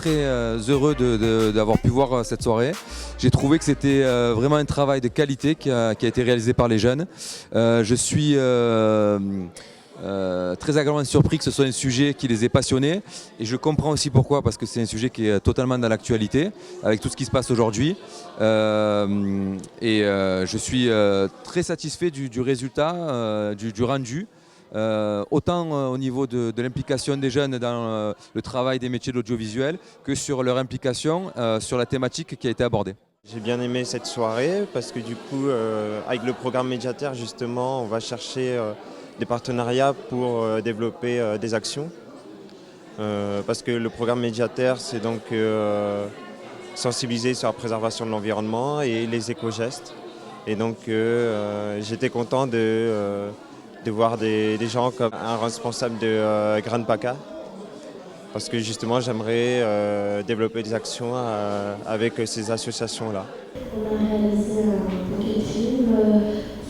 très heureux d'avoir pu voir cette soirée. J'ai trouvé que c'était vraiment un travail de qualité qui a été réalisé par les jeunes. Je suis très agréablement surpris que ce soit un sujet qui les ait passionnés, et je comprends aussi pourquoi, parce que c'est un sujet qui est totalement dans l'actualité avec tout ce qui se passe aujourd'hui. Je suis très satisfait du résultat, du rendu. Autant au niveau de l'implication des jeunes dans le travail des métiers de l'audiovisuel que sur leur implication sur la thématique qui a été abordée. J'ai bien aimé cette soirée parce que du coup, avec le programme Médiaterre, justement, on va chercher des partenariats pour développer des actions. Parce que le programme Médiaterre, c'est donc sensibiliser sur la préservation de l'environnement et les éco-gestes. Et donc, j'étais content de voir des gens comme un responsable de Grain de Paca, parce que justement j'aimerais développer des actions avec ces associations-là. On a réalisé un paquet film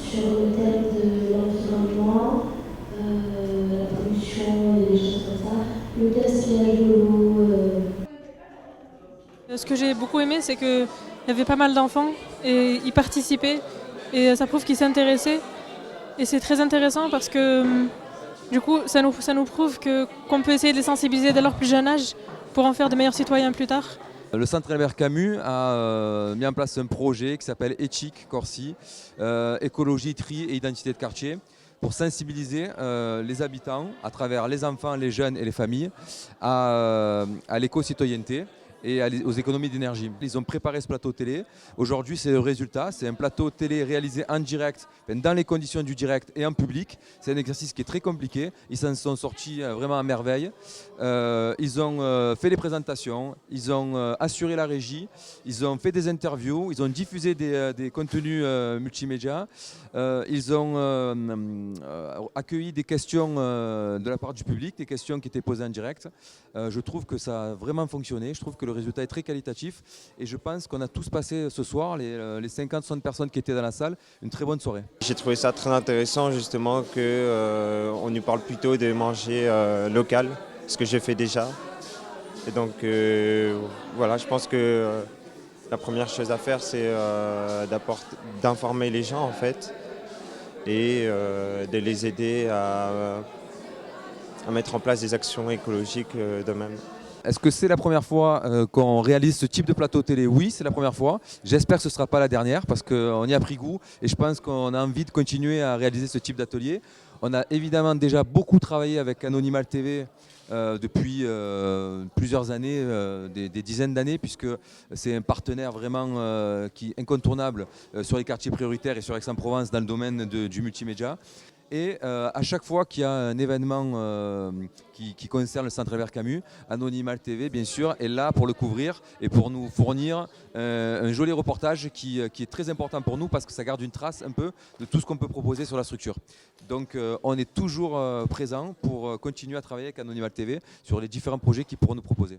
sur le thème de l'environnement, la pollution et des choses comme ça, le gaspillage de l'eau. Ce que j'ai beaucoup aimé, c'est qu'il y avait pas mal d'enfants et ils participaient, et ça prouve qu'ils s'intéressaient. Et c'est très intéressant parce que du coup, ça nous prouve qu'on peut essayer de les sensibiliser dès leur plus jeune âge pour en faire de meilleurs citoyens plus tard. Le Centre Albert Camus a mis en place un projet qui s'appelle ETHIC Corsi, écologie, tri et identité de quartier, pour sensibiliser les habitants à travers les enfants, les jeunes et les familles à l'éco-citoyenneté et aux économies d'énergie. Ils ont préparé ce plateau télé. Aujourd'hui, c'est le résultat. C'est un plateau télé réalisé en direct, dans les conditions du direct et en public. C'est un exercice qui est très compliqué. Ils s'en sont sortis vraiment à merveille. Ils ont fait les présentations, ils ont assuré la régie, ils ont fait des interviews, ils ont diffusé des contenus multimédia. Ils ont accueilli des questions de la part du public, des questions qui étaient posées en direct. Je trouve que ça a vraiment fonctionné. Je trouve que le résultat est très qualitatif, et je pense qu'on a tous passé ce soir, les 50-60 personnes qui étaient dans la salle, une très bonne soirée. J'ai trouvé ça très intéressant justement qu'on nous parle plutôt de manger local, ce que je fais déjà. Et donc voilà, je pense que la première chose à faire, c'est d'informer les gens en fait, et de les aider à mettre en place des actions écologiques d'eux-mêmes. Est-ce que c'est la première fois qu'on réalise ce type de plateau télé? Oui, c'est la première fois. J'espère que ce ne sera pas la dernière, parce qu'on y a pris goût et je pense qu'on a envie de continuer à réaliser ce type d'atelier. On a évidemment déjà beaucoup travaillé avec Anonymal TV depuis plusieurs années, des dizaines d'années, puisque c'est un partenaire vraiment incontournable sur les quartiers prioritaires et sur Aix-en-Provence dans le domaine du multimédia. Et à chaque fois qu'il y a un événement qui concerne le Centre Albert Camus, Anonymal TV bien sûr est là pour le couvrir et pour nous fournir un joli reportage qui est très important pour nous, parce que ça garde une trace un peu de tout ce qu'on peut proposer sur la structure. Donc on est toujours présent pour continuer à travailler avec Anonymal TV sur les différents projets qu'ils pourront nous proposer.